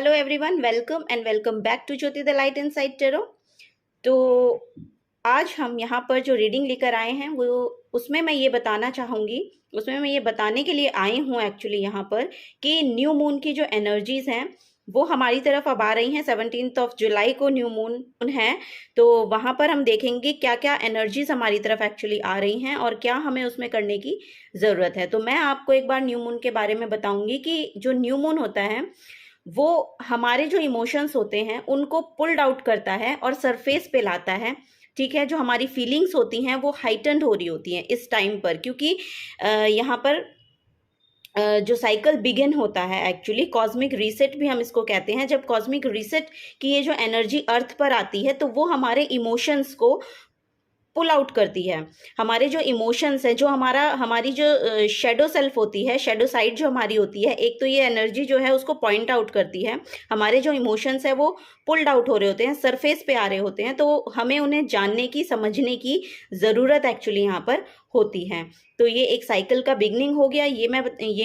Hello everyone, welcome and welcome back to Jyoti the light inside tarot. तो आज हम यहाँ पर जो रीडिंग लेकर आए हैं वो उसमें मैं ये बताना चाहूँगी, उसमें मैं ये बताने के लिए आई हूँ एक्चुअली यहाँ पर कि न्यू मून की जो एनर्जीज हैं वो हमारी तरफ अब आ रही हैं। 17 जुलाई को न्यू मून है, तो वहाँ पर हम देखेंगे क्या क्या एनर्जीज हमारी तरफ एक्चुअली आ रही हैं और क्या हमें उसमें करने की ज़रूरत है। तो मैं आपको एक बार न्यू मून के बारे में बताऊँगी कि जो न्यू मून होता है वो हमारे जो इमोशंस होते हैं उनको पुल्ड आउट करता है और सरफेस पे लाता है। ठीक है, जो हमारी फीलिंग्स होती हैं वो हाइटन्ड हो रही होती हैं इस टाइम पर, क्योंकि यहाँ पर जो साइकिल बिगिन होता है एक्चुअली, कॉस्मिक रीसेट भी हम इसको कहते हैं। जब कॉस्मिक रीसेट की ये जो एनर्जी अर्थ पर आती है तो वो हमारे इमोशंस को पुल आउट करती है। हमारे जो इमोशंस हैं, जो हमारी जो शेडो सेल्फ होती है, शेडो साइड जो हमारी होती है, एक तो ये एनर्जी जो है उसको पॉइंट आउट करती है। हमारे जो इमोशंस है वो पुल्ड आउट हो रहे होते हैं, सरफेस पे आ रहे होते हैं, तो हमें उन्हें जानने की, समझने की ज़रूरत एक्चुअली यहाँ पर होती है। तो ये एक साइकिल का बिगनिंग हो गया, ये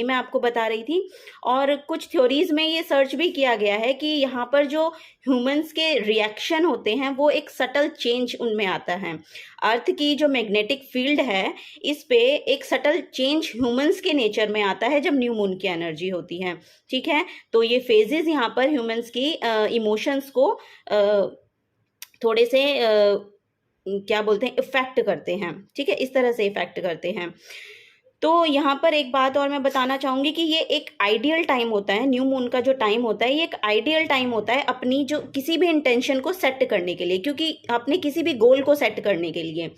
मैं आपको बता रही थी। और कुछ थ्योरीज में ये सर्च भी किया गया है कि यहाँ पर जो ह्यूमंस के रिएक्शन होते हैं वो एक सटल चेंज उनमें आता है। अर्थ की जो मैग्नेटिक फील्ड है इस पे एक सटल चेंज ह्यूमंस के नेचर में आता है जब न्यू मून की एनर्जी होती है। ठीक है, तो ये फेजेस यहाँ पर ह्यूमंस की इमोशंस को थोड़े से क्या बोलते हैं, इफेक्ट करते हैं। ठीक है, इस तरह से इफेक्ट करते हैं। तो यहाँ पर एक बात और मैं बताना चाहूँगी कि ये एक आइडियल टाइम होता है, न्यू मून का जो टाइम होता है ये एक आइडियल टाइम होता है अपनी जो किसी भी इंटेंशन को सेट करने के लिए, क्योंकि अपने किसी भी गोल को सेट करने के लिए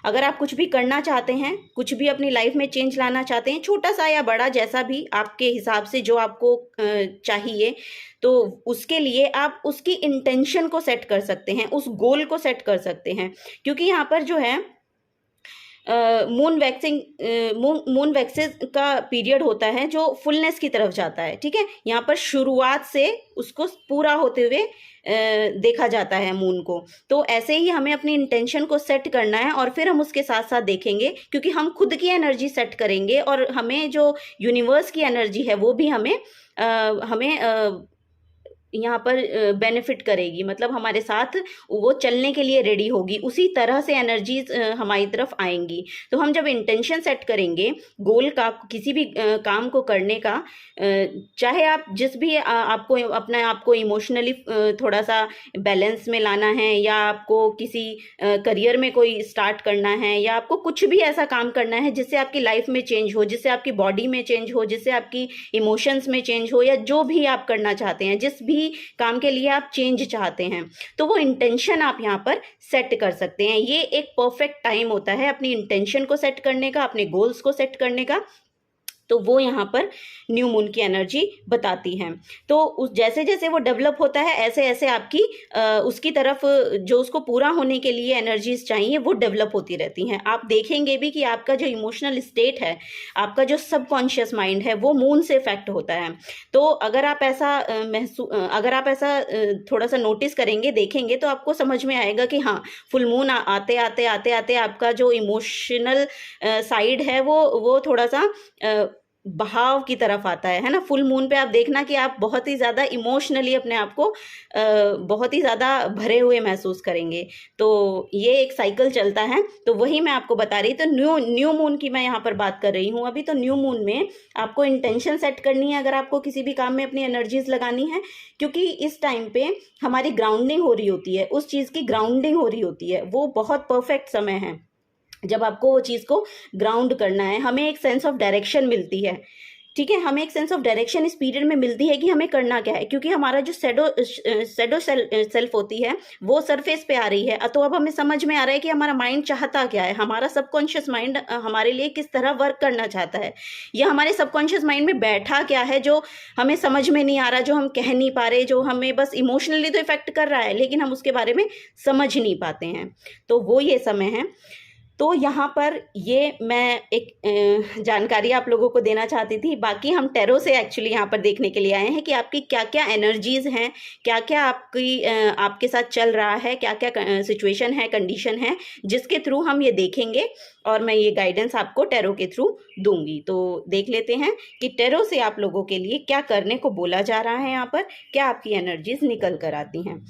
अगर आप कुछ भी करना चाहते हैं, कुछ भी अपनी लाइफ में चेंज लाना चाहते हैं, छोटा सा या बड़ा, जैसा भी आपके हिसाब से जो आपको चाहिए, तो उसके लिए आप उसकी इंटेंशन को सेट कर सकते हैं, उस गोल को सेट कर सकते हैं। क्योंकि यहाँ पर जो है मून वैक्सेस का पीरियड होता है जो फुलनेस की तरफ जाता है। ठीक है, यहाँ पर शुरुआत से उसको पूरा होते हुए देखा जाता है मून को। तो ऐसे ही हमें अपनी इंटेंशन को सेट करना है और फिर हम उसके साथ साथ देखेंगे, क्योंकि हम खुद की एनर्जी सेट करेंगे और हमें जो यूनिवर्स की एनर्जी है वो भी हमें यहाँ पर बेनिफिट करेगी, मतलब हमारे साथ वो चलने के लिए रेडी होगी, उसी तरह से एनर्जीज हमारी तरफ आएंगी। तो हम जब इंटेंशन सेट करेंगे गोल का, किसी भी काम को करने का, चाहे आप जिस भी आपको अपने आप को इमोशनली थोड़ा सा बैलेंस में लाना है, या आपको किसी करियर में कोई स्टार्ट करना है, या आपको कुछ भी ऐसा काम करना है जिससे आपकी लाइफ में चेंज हो, जिससे आपकी बॉडी में चेंज हो, जिससे आपकी इमोशंस में चेंज हो, या जो भी आप करना चाहते हैं, जिस भी काम के लिए आप चेंज चाहते हैं, तो वो इंटेंशन आप यहाँ पर सेट कर सकते हैं। ये एक परफेक्ट टाइम होता है अपनी इंटेंशन को सेट करने का, अपने गोल्स को सेट करने का। तो वो यहाँ पर न्यू मून की एनर्जी बताती है। तो उस जैसे जैसे वो डेवलप होता है ऐसे ऐसे आपकी उसकी तरफ जो उसको पूरा होने के लिए एनर्जीज चाहिए वो डेवलप होती रहती हैं। आप देखेंगे भी कि आपका जो इमोशनल स्टेट है, आपका जो सबकॉन्शियस माइंड है, वो मून से इफेक्ट होता है। तो अगर आप ऐसा थोड़ा सा नोटिस करेंगे, देखेंगे, तो आपको समझ में आएगा कि हाँ, फुल मून आते आते आते आते आपका जो इमोशनल साइड है वो थोड़ा सा बहाव की तरफ आता है ना। फुल मून पे आप देखना कि आप बहुत ही ज़्यादा इमोशनली अपने आप को बहुत ही ज़्यादा भरे हुए महसूस करेंगे। तो ये एक साइकिल चलता है, तो वही मैं आपको बता रही। तो न्यू मून की मैं यहाँ पर बात कर रही हूँ अभी। तो न्यू मून में आपको इंटेंशन सेट करनी है अगर आपको किसी भी काम में अपनी एनर्जीज लगानी है, क्योंकि इस टाइम पे हमारी ग्राउंडिंग हो रही होती है, उस चीज़ की ग्राउंडिंग हो रही होती है। वो बहुत परफेक्ट समय है जब आपको वो चीज़ को ग्राउंड करना है। हमें एक सेंस ऑफ डायरेक्शन मिलती है। ठीक है, हमें एक सेंस ऑफ डायरेक्शन इस पीरियड में मिलती है कि हमें करना क्या है, क्योंकि हमारा जो शेडो सेल्फ होती है वो सरफेस पे आ रही है। तो अब हमें समझ में आ रहा है कि हमारा माइंड चाहता क्या है, हमारा सबकॉन्शियस माइंड हमारे लिए किस तरह वर्क करना चाहता है, या हमारे सबकॉन्शियस माइंड में बैठा क्या है जो हमें समझ में नहीं आ रहा, जो हम कह नहीं पा रहे, जो हमें बस इमोशनली तो इफेक्ट कर रहा है लेकिन हम उसके बारे में समझ नहीं पाते हैं। तो वो ये समय है। तो यहाँ पर ये मैं एक जानकारी आप लोगों को देना चाहती थी। बाकी हम टैरो से एक्चुअली यहाँ पर देखने के लिए आए हैं कि आपकी क्या क्या एनर्जीज़ हैं, क्या क्या आपके साथ चल रहा है, क्या क्या सिचुएशन है, कंडीशन है, जिसके थ्रू हम ये देखेंगे और मैं ये गाइडेंस आपको टैरो के थ्रू दूंगी। तो देख लेते हैं कि टैरो से आप लोगों के लिए क्या करने को बोला जा रहा है, यहाँ पर क्या आपकी एनर्जीज़ निकल कर आती हैं।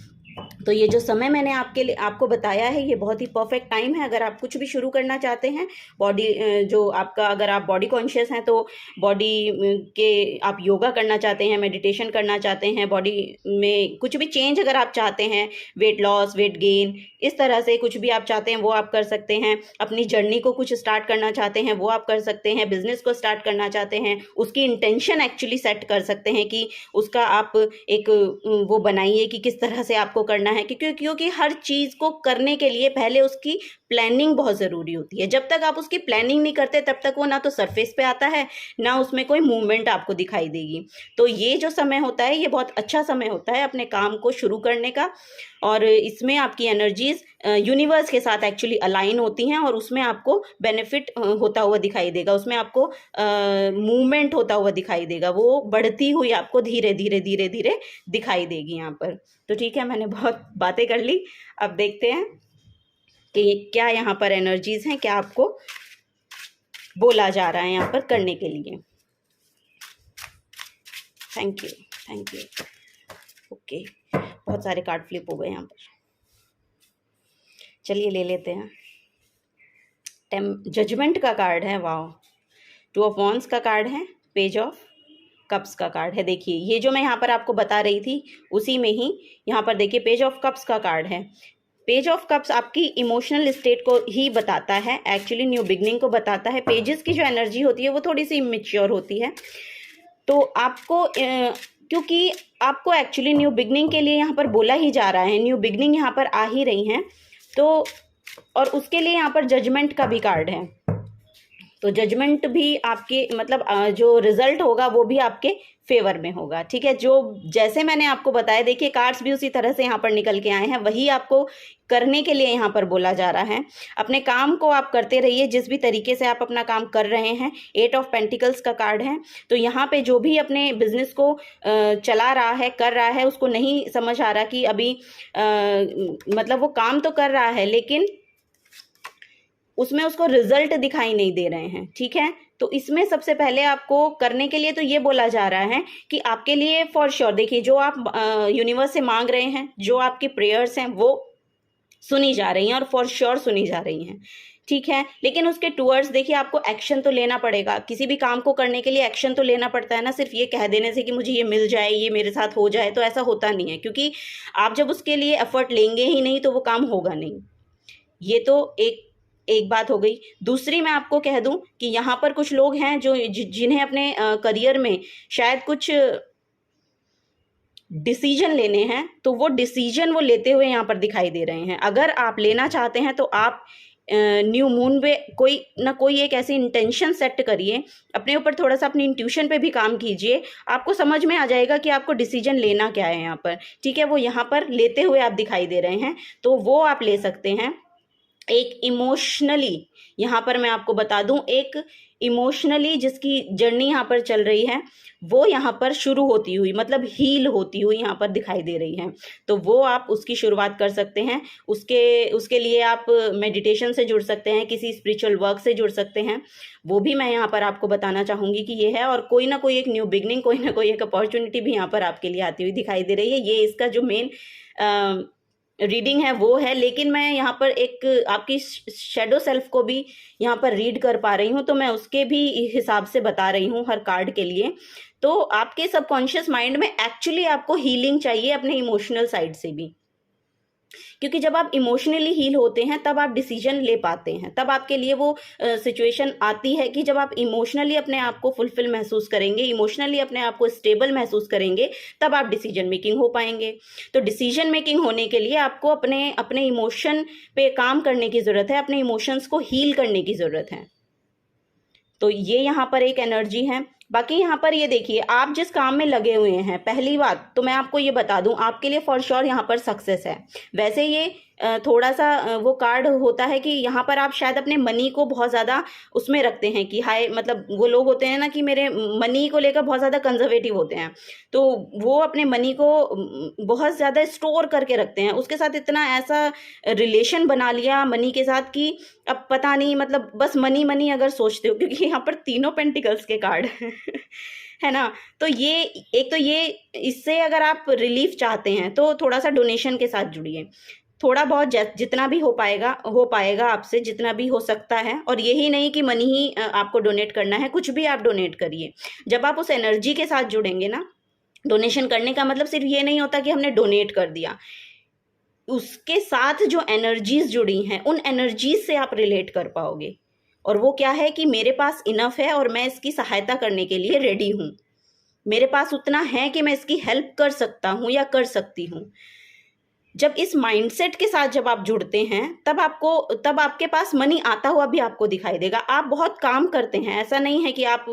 तो ये जो समय मैंने आपको बताया है, ये बहुत ही परफेक्ट टाइम है अगर आप कुछ भी शुरू करना चाहते हैं। बॉडी जो आपका, अगर आप बॉडी कॉन्शियस हैं तो बॉडी के आप योगा करना चाहते हैं, मेडिटेशन करना चाहते हैं, बॉडी में कुछ भी चेंज अगर आप चाहते हैं, वेट लॉस, वेट गेन, इस तरह से कुछ भी आप चाहते हैं वो आप कर सकते हैं। अपनी जर्नी को कुछ स्टार्ट करना चाहते हैं वो आप कर सकते हैं। बिजनेस को स्टार्ट करना चाहते हैं, उसकी इंटेंशन एक्चुअली सेट कर सकते हैं कि उसका आप एक वो बनाइए कि किस तरह से आपको करना है, क्योंकि हर चीज़ को करने के लिए पहले उसकी प्लानिंग बहुत ज़रूरी होती है। जब तक आप उसकी प्लानिंग नहीं करते तब तक वो ना तो सरफेस पे आता है, ना उसमें कोई मूवमेंट आपको दिखाई देगी। तो ये जो समय होता है ये बहुत अच्छा समय होता है अपने काम को शुरू करने का, और इसमें आपकी एनर्जीज यूनिवर्स के साथ एक्चुअली अलाइन होती हैं और उसमें आपको बेनिफिट होता हुआ दिखाई देगा, उसमें आपको मूवमेंट होता हुआ दिखाई देगा, वो बढ़ती हुई आपको धीरे धीरे धीरे धीरे दिखाई देगी यहाँ पर। तो ठीक है, मैंने बहुत बातें कर ली, अब देखते हैं कि क्या यहाँ पर एनर्जीज हैं, क्या आपको बोला जा रहा है यहाँ पर करने के लिए। Thank you, thank you. Okay, बहुत सारे कार्ड फ्लिप हो गए यहाँ पर। चलिए ले लेते हैं। जजमेंट का कार्ड है, वाह। टू ऑफ वॉन्ड्स का कार्ड है, पेज ऑफ कप्स का कार्ड है। देखिए ये जो मैं यहाँ पर आपको बता रही थी उसी में ही यहाँ पर देखिए पेज ऑफ कप्स का कार्ड है। पेज ऑफ कप्स आपकी इमोशनल स्टेट को ही बताता है, एक्चुअली न्यू बिगनिंग को बताता है। पेजेस की जो एनर्जी होती है वो थोड़ी सी इमेच्योर होती है, तो आपको क्योंकि आपको एक्चुअली न्यू बिगनिंग के लिए यहाँ पर बोला ही जा रहा है, न्यू बिगनिंग यहाँ पर आ ही रही हैं, तो और उसके लिए यहाँ पर जजमेंट का भी कार्ड है। तो जजमेंट भी आपके मतलब जो रिजल्ट होगा वो भी आपके फेवर में होगा, ठीक है। जो जैसे मैंने आपको बताया, देखिए कार्ड्स भी उसी तरह से यहाँ पर निकल के आए हैं, वही आपको करने के लिए यहाँ पर बोला जा रहा है। अपने काम को आप करते रहिए जिस भी तरीके से आप अपना काम कर रहे हैं। 8 ऑफ पेंटिकल्स का कार्ड है, तो यहाँ पे जो भी अपने बिजनेस को चला रहा है, कर रहा है, उसको नहीं समझ आ रहा कि अभी मतलब वो काम तो कर रहा है लेकिन उसमें उसको रिजल्ट दिखाई नहीं दे रहे हैं, ठीक है। तो इसमें सबसे पहले आपको करने के लिए तो ये बोला जा रहा है कि आपके लिए फॉर श्योर, देखिए जो आप यूनिवर्स से मांग रहे हैं, जो आपकी प्रेयर्स हैं वो सुनी जा रही हैं और फॉर श्योर सुनी जा रही हैं, ठीक है। लेकिन उसके टूवर्ड्स देखिए आपको एक्शन तो लेना पड़ेगा। किसी भी काम को करने के लिए एक्शन तो लेना पड़ता है ना, सिर्फ ये कह देने से कि मुझे ये मिल जाए, ये मेरे साथ हो जाए, तो ऐसा होता नहीं है, क्योंकि आप जब उसके लिए एफर्ट लेंगे ही नहीं तो वो काम होगा नहीं। ये तो एक बात हो गई। दूसरी मैं आपको कह दूं कि यहाँ पर कुछ लोग हैं जो जिन्हें अपने करियर में शायद कुछ डिसीजन लेने हैं, तो वो डिसीजन वो लेते हुए यहाँ पर दिखाई दे रहे हैं। अगर आप लेना चाहते हैं तो आप न्यू मून पे कोई ना कोई एक ऐसी इंटेंशन सेट करिए, अपने ऊपर थोड़ा सा अपनी इंट्यूशन पे भी काम कीजिए, आपको समझ में आ जाएगा कि आपको डिसीजन लेना क्या है यहाँ पर, ठीक है। वो यहाँ पर लेते हुए आप दिखाई दे रहे हैं, तो वो आप ले सकते हैं। एक इमोशनली, यहाँ पर मैं आपको बता दूं, एक इमोशनली जिसकी जर्नी यहाँ पर चल रही है वो यहाँ पर शुरू होती हुई, मतलब हील होती हुई यहाँ पर दिखाई दे रही है, तो वो आप उसकी शुरुआत कर सकते हैं। उसके लिए आप मेडिटेशन से जुड़ सकते हैं, किसी स्पिरिचुअल वर्क से जुड़ सकते हैं, वो भी मैं यहाँ पर आपको बताना चाहूँगी कि ये है। और कोई ना कोई एक न्यू बिगनिंग, कोई ना कोई एक अपॉर्चुनिटी भी यहाँ पर आपके लिए आती हुई दिखाई दे रही है। ये इसका जो मेन रीडिंग है वो है, लेकिन मैं यहाँ पर एक आपकी शेडो सेल्फ को भी यहाँ पर रीड कर पा रही हूँ, तो मैं उसके भी हिसाब से बता रही हूँ हर कार्ड के लिए। तो आपके सबकॉन्शियस माइंड में एक्चुअली आपको हीलिंग चाहिए अपने इमोशनल साइड से भी, क्योंकि जब आप इमोशनली हील होते हैं तब आप डिसीजन ले पाते हैं, तब आपके लिए वो सिचुएशन आती है कि जब आप इमोशनली अपने आप को फुलफिल महसूस करेंगे, इमोशनली अपने आप को स्टेबल महसूस करेंगे, तब आप डिसीजन मेकिंग हो पाएंगे। तो डिसीजन मेकिंग होने के लिए आपको अपने इमोशन पे काम करने की ज़रूरत है, अपने इमोशंस को हील करने की ज़रूरत है। तो ये यहाँ पर एक एनर्जी है। बाकी यहाँ पर ये देखिए, आप जिस काम में लगे हुए हैं, पहली बात तो मैं आपको ये बता दूं, आपके लिए फॉर श्योर यहाँ पर सक्सेस है। वैसे ये थोड़ा सा वो कार्ड होता है कि यहाँ पर आप शायद अपने मनी को बहुत ज़्यादा उसमें रखते हैं कि हाय, मतलब वो लोग होते हैं ना कि मेरे मनी को लेकर बहुत ज़्यादा कंजर्वेटिव होते हैं, तो वो अपने मनी को बहुत ज़्यादा स्टोर करके रखते हैं, उसके साथ इतना ऐसा रिलेशन बना लिया मनी के साथ कि अब पता नहीं, मतलब बस मनी मनी अगर सोचते हो, क्योंकि यहाँ पर तीनों पेंटिकल्स के कार्ड है ना। तो ये एक तो ये, इससे अगर आप रिलीफ चाहते हैं तो थोड़ा सा डोनेशन के साथ जुड़िए, थोड़ा बहुत जितना भी हो पाएगा आपसे, जितना भी हो सकता है। और यही नहीं कि मनी ही आपको डोनेट करना है, कुछ भी आप डोनेट करिए। जब आप उस एनर्जी के साथ जुड़ेंगे ना, डोनेशन करने का मतलब सिर्फ ये नहीं होता कि हमने डोनेट कर दिया, उसके साथ जो एनर्जीज जुड़ी हैं उन एनर्जीज से आप रिलेट कर पाओगे। और वो क्या है कि मेरे पास इनफ है और मैं इसकी सहायता करने के लिए रेडी हूँ, मेरे पास उतना है कि मैं इसकी हेल्प कर सकता हूँ या कर सकती हूँ। जब इस माइंडसेट के साथ जब आप जुड़ते हैं, तब आपके पास मनी आता हुआ भी आपको दिखाई देगा। आप बहुत काम करते हैं, ऐसा नहीं है कि आप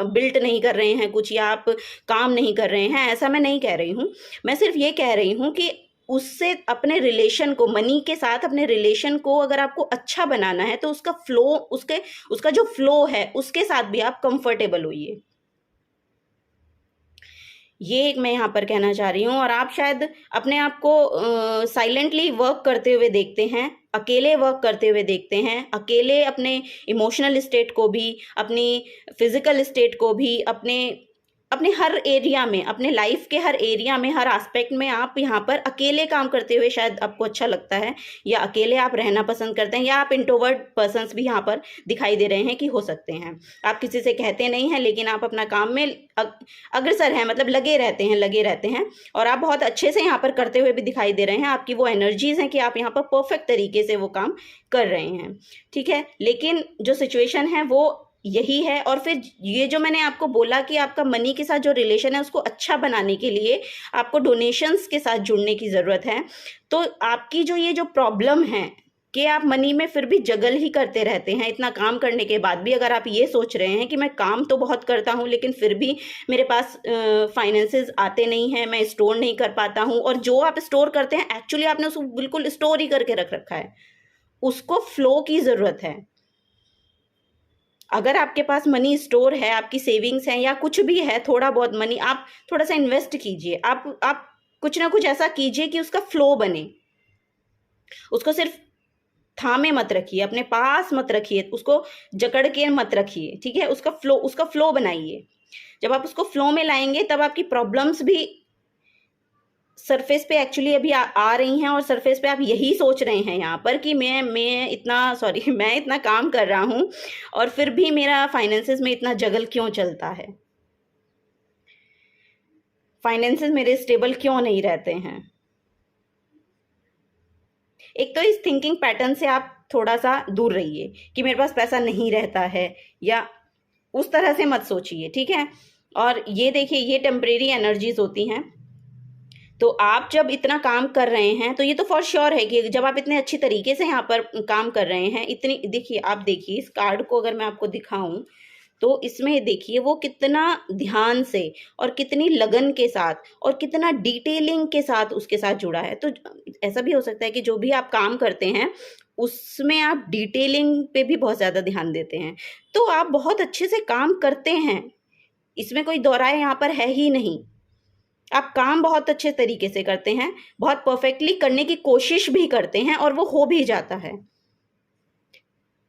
बिल्ट नहीं कर रहे हैं कुछ, या आप काम नहीं कर रहे हैं, ऐसा मैं नहीं कह रही हूँ। मैं सिर्फ ये कह रही हूँ कि उससे अपने रिलेशन को, मनी के साथ अपने रिलेशन को अगर आपको अच्छा बनाना है, तो उसका फ्लो, उसका जो फ्लो है उसके साथ भी आप कंफर्टेबल होइए। ये एक मैं यहाँ पर कहना चाह रही हूँ। और आप शायद अपने आप को साइलेंटली वर्क करते हुए देखते हैं, अकेले वर्क करते हुए देखते हैं, अकेले अपने इमोशनल स्टेट को भी, अपनी फिजिकल स्टेट को भी, अपने हर एरिया में, अपने लाइफ के हर एरिया में, हर एस्पेक्ट में आप यहाँ पर अकेले काम करते हुए शायद आपको अच्छा लगता है, या अकेले आप रहना पसंद करते हैं, या आप इंट्रोवर्ट पर्सन्स भी यहाँ पर दिखाई दे रहे हैं कि हो सकते हैं। आप किसी से कहते नहीं हैं, लेकिन आप अपना काम में अग्रसर हैं, मतलब लगे रहते हैं, और आप बहुत अच्छे से यहाँ पर करते हुए भी दिखाई दे रहे हैं। आपकी वो एनर्जीज हैं कि आप यहाँ पर परफेक्ट तरीके से वो काम कर रहे हैं, ठीक है। लेकिन जो सिचुएशन है वो यही है। और फिर ये जो मैंने आपको बोला कि आपका मनी के साथ जो रिलेशन है उसको अच्छा बनाने के लिए आपको डोनेशंस के साथ जुड़ने की ज़रूरत है। तो आपकी जो ये जो प्रॉब्लम है कि आप मनी में फिर भी जगल ही करते रहते हैं, इतना काम करने के बाद भी अगर आप ये सोच रहे हैं कि मैं काम तो बहुत करता हूँ लेकिन फिर भी मेरे पास फाइनेंसेस आते नहीं हैं, मैं स्टोर नहीं कर पाता हूँ, और जो आप स्टोर करते हैं एक्चुअली आपने उसको बिल्कुल स्टोर ही करके रख रखा है, उसको फ्लो की ज़रूरत है। अगर आपके पास मनी स्टोर है, आपकी सेविंग्स हैं या कुछ भी है, थोड़ा बहुत मनी आप थोड़ा सा इन्वेस्ट कीजिए, आप कुछ ना कुछ ऐसा कीजिए कि उसका फ्लो बने। उसको सिर्फ थामे मत रखिए, अपने पास मत रखिए, उसको जकड़ के मत रखिए, ठीक है। उसका फ्लो बनाइए। जब आप उसको फ्लो में लाएंगे तब आपकी प्रॉब्लम्स भी सरफेस पे एक्चुअली अभी आ रही हैं, और सरफेस पे आप यही सोच रहे हैं यहाँ पर कि मैं इतना काम कर रहा हूँ और फिर भी मेरा फाइनेंसेस में इतना जगल क्यों चलता है, फाइनेंसेस मेरे स्टेबल क्यों नहीं रहते हैं। एक तो इस थिंकिंग पैटर्न से आप थोड़ा सा दूर रहिए कि मेरे पास पैसा नहीं रहता है, या उस तरह से मत सोचिए, ठीक है। और ये देखिए, ये टेम्परेरी एनर्जीज होती हैं। तो आप जब इतना काम कर रहे हैं तो ये तो फॉर श्योर है कि जब आप इतने अच्छी तरीके से यहाँ पर काम कर रहे हैं, इतनी देखिए, आप देखिए इस कार्ड को अगर मैं आपको दिखाऊं तो इसमें देखिए वो कितना ध्यान से और कितनी लगन के साथ और कितना डिटेलिंग के साथ उसके साथ जुड़ा है। तो ऐसा भी हो सकता है कि जो भी आप काम करते हैं उसमें आप डिटेलिंग पे भी बहुत ज़्यादा ध्यान देते हैं, तो आप बहुत अच्छे से काम करते हैं, इसमें कोई दोहराए यहाँ पर है ही नहीं। आप काम बहुत अच्छे तरीके से करते हैं, बहुत परफेक्टली करने की कोशिश भी करते हैं, और वो हो भी जाता है।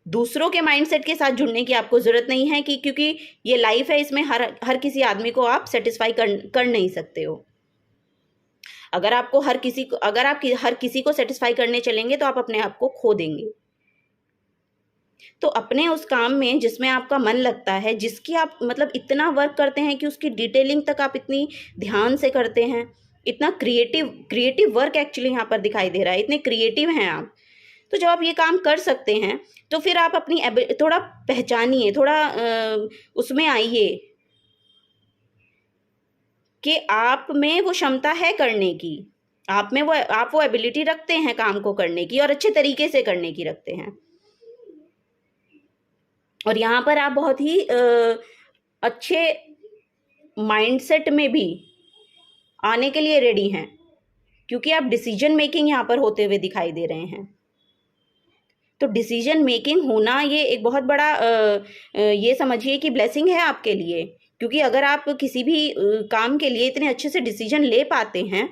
दूसरों के माइंडसेट के साथ जुड़ने की आपको जरूरत नहीं है, कि क्योंकि ये लाइफ है, इसमें हर किसी आदमी को आप सेटिस्फाई कर नहीं सकते हो। अगर आप हर किसी को सेटिस्फाई करने चलेंगे तो आप अपने आप को खो देंगे। तो अपने उस काम में जिसमें आपका मन लगता है, जिसकी आप मतलब इतना वर्क करते हैं कि उसकी डिटेलिंग तक आप इतनी ध्यान से करते हैं, इतना क्रिएटिव वर्क एक्चुअली यहाँ पर दिखाई दे रहा है, इतने क्रिएटिव हैं आप। तो जब आप ये काम कर सकते हैं तो फिर आप अपनी थोड़ा पहचानिए, थोड़ा उसमें आइए कि आप में वो क्षमता है करने की, आप वो एबिलिटी रखते हैं काम को करने की, और अच्छे तरीके से करने की रखते हैं। और यहाँ पर आप बहुत ही अच्छे माइंडसेट में भी आने के लिए रेडी हैं, क्योंकि आप डिसीजन मेकिंग यहाँ पर होते हुए दिखाई दे रहे हैं। तो डिसीजन मेकिंग होना ये एक बहुत बड़ा ये समझिए कि ब्लेसिंग है आपके लिए, क्योंकि अगर आप किसी भी काम के लिए इतने अच्छे से डिसीजन ले पाते हैं,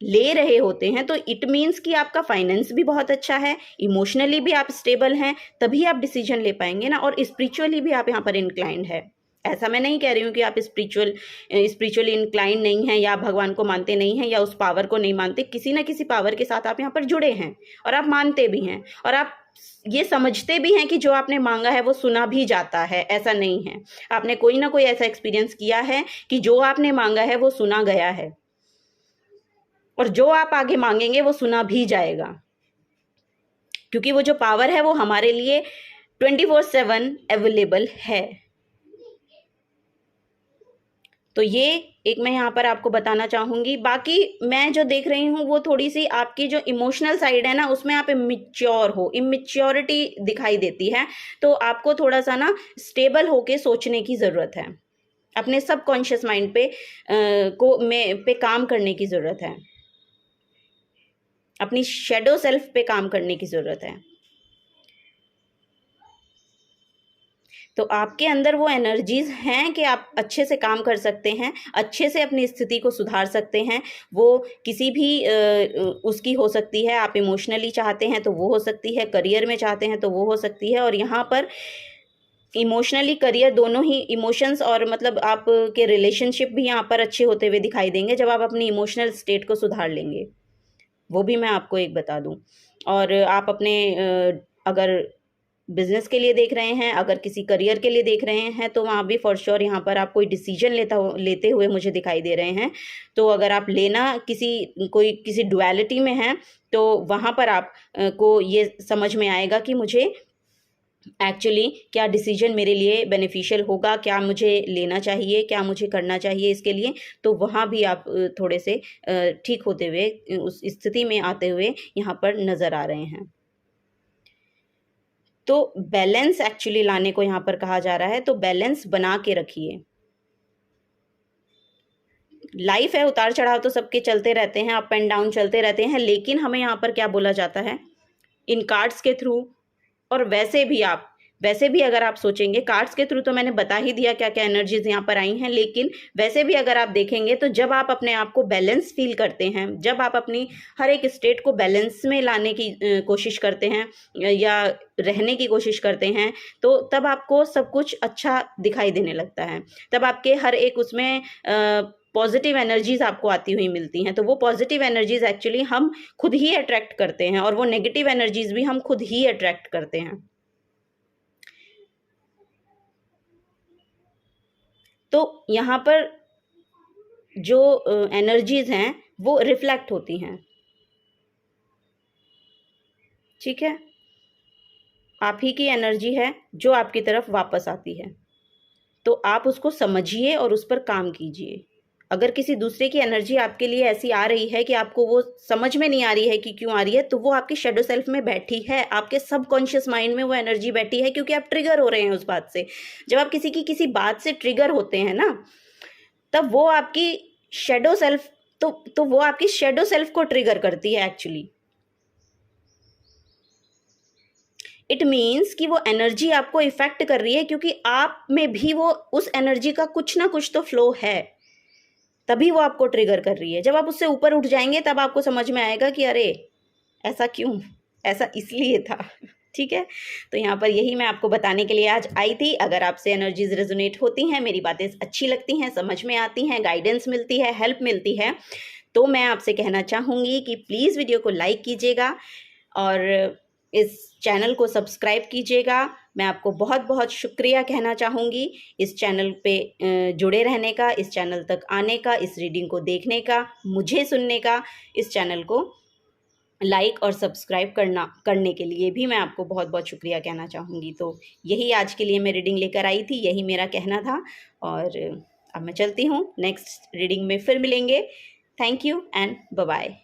ले रहे होते हैं, तो इट मीन्स कि आपका फाइनेंस भी बहुत अच्छा है, इमोशनली भी आप स्टेबल हैं, तभी आप डिसीजन ले पाएंगे ना। और स्पिरिचुअली भी आप यहाँ पर इंक्लाइंड है। ऐसा मैं नहीं कह रही हूँ कि आप स्पिरिचुअली इंक्लाइंड नहीं हैं या भगवान को मानते नहीं हैं या उस पावर को नहीं मानते। किसी ना किसी पावर के साथ आप यहाँ पर जुड़े हैं और आप मानते भी हैं और आप ये समझते भी हैं कि जो आपने मांगा है वो सुना भी जाता है। ऐसा नहीं है, आपने कोई ना कोई ऐसा एक्सपीरियंस किया है कि जो आपने मांगा है वो सुना गया है और जो आप आगे मांगेंगे वो सुना भी जाएगा, क्योंकि वो जो पावर है वो हमारे लिए 24/7 अवेलेबल है। तो ये एक मैं यहाँ पर आपको बताना चाहूँगी। बाकी मैं जो देख रही हूँ वो थोड़ी सी आपकी जो इमोशनल साइड है ना, उसमें आप इमेच्योर हो, इमेच्योरिटी दिखाई देती है। तो आपको थोड़ा सा ना स्टेबल होके सोचने की ज़रूरत है, अपने सबकॉन्शियस माइंड पे काम करने की ज़रूरत है, अपनी शैडो सेल्फ पे काम करने की ज़रूरत है। तो आपके अंदर वो एनर्जीज़ हैं कि आप अच्छे से काम कर सकते हैं, अच्छे से अपनी स्थिति को सुधार सकते हैं। वो किसी भी उसकी हो सकती है। आप इमोशनली चाहते हैं तो वो हो सकती है, करियर में चाहते हैं तो वो हो सकती है। और यहाँ पर इमोशनली करियर दोनों ही, इमोशंस और मतलब आपके रिलेशनशिप भी यहाँ पर अच्छे होते हुए दिखाई देंगे जब आप अपनी इमोशनल स्टेट को सुधार लेंगे। वो भी मैं आपको एक बता दूं। और आप अपने अगर बिजनेस के लिए देख रहे हैं, अगर किसी करियर के लिए देख रहे हैं, तो वहाँ भी फॉर श्योर यहाँ पर आप कोई डिसीजन लेते हुए मुझे दिखाई दे रहे हैं। तो अगर आप लेना किसी डुअलिटी में हैं, तो वहाँ पर आप को ये समझ में आएगा कि मुझे एक्चुअली क्या डिसीजन मेरे लिए बेनिफिशियल होगा, क्या मुझे लेना चाहिए, क्या मुझे करना चाहिए इसके लिए। तो वहाँ भी आप थोड़े से ठीक होते हुए, उस स्थिति में आते हुए यहाँ पर नज़र आ रहे हैं। तो बैलेंस एक्चुअली लाने को यहाँ पर कहा जा रहा है। तो बैलेंस बना के रखिए। लाइफ है, उतार चढ़ाव तो सबके चलते रहते हैं, अप एंड डाउन चलते रहते हैं, लेकिन हमें यहाँ पर क्या बोला जाता है इन कार्ड्स के थ्रू। और वैसे भी अगर आप सोचेंगे, कार्ड्स के थ्रू तो मैंने बता ही दिया क्या क्या एनर्जीज यहाँ पर आई हैं, लेकिन वैसे भी अगर आप देखेंगे तो जब आप अपने आप को बैलेंस फील करते हैं, जब आप अपनी हर एक स्टेट को बैलेंस में लाने की कोशिश करते हैं या रहने की कोशिश करते हैं, तो तब आपको सब कुछ अच्छा दिखाई देने लगता है। तब आपके हर एक उसमें पॉजिटिव एनर्जीज आपको आती हुई मिलती हैं। तो वो पॉजिटिव एनर्जीज एक्चुअली हम खुद ही अट्रैक्ट करते हैं और वो नेगेटिव एनर्जीज भी हम खुद ही अट्रैक्ट करते हैं। तो यहाँ पर जो एनर्जीज हैं वो रिफ्लेक्ट होती हैं, ठीक है। आप ही की एनर्जी है जो आपकी तरफ वापस आती है। तो आप उसको समझिए और उस पर काम कीजिए। अगर किसी दूसरे की एनर्जी आपके लिए ऐसी आ रही है कि आपको वो समझ में नहीं आ रही है कि क्यों आ रही है, तो वो आपकी शेडो सेल्फ में बैठी है, आपके सबकॉन्शियस माइंड में वो एनर्जी बैठी है, क्योंकि आप ट्रिगर हो रहे हैं उस बात से। जब आप किसी बात से ट्रिगर होते हैं ना, तब वो आपकी शेडो सेल्फ तो वो आपकी शेडो सेल्फ को ट्रिगर करती है एक्चुअली। इट मीन्स कि वो एनर्जी आपको इफेक्ट कर रही है, क्योंकि आप में भी वो उस एनर्जी का कुछ ना कुछ तो फ्लो है, तभी वो आपको ट्रिगर कर रही है। जब आप उससे ऊपर उठ जाएंगे तब आपको समझ में आएगा कि अरे ऐसा क्यों, ऐसा इसलिए था, ठीक है। तो यहाँ पर यही मैं आपको बताने के लिए आज आई थी। अगर आपसे एनर्जीज रेजोनेट होती हैं, मेरी बातें अच्छी लगती हैं, समझ में आती हैं, गाइडेंस मिलती है, हेल्प मिलती है, तो मैं आपसे कहना चाहूँगी कि प्लीज़ वीडियो को लाइक कीजिएगा और इस चैनल को सब्सक्राइब कीजिएगा। मैं आपको बहुत बहुत शुक्रिया कहना चाहूँगी इस चैनल पे जुड़े रहने का, इस चैनल तक आने का, इस रीडिंग को देखने का, मुझे सुनने का, इस चैनल को लाइक और सब्सक्राइब करने के लिए भी मैं आपको बहुत बहुत शुक्रिया कहना चाहूँगी। तो यही आज के लिए मैं रीडिंग लेकर आई थी, यही मेरा कहना था। और अब मैं चलती हूँ, नेक्स्ट रीडिंग में फिर मिलेंगे। Thank you and bye bye.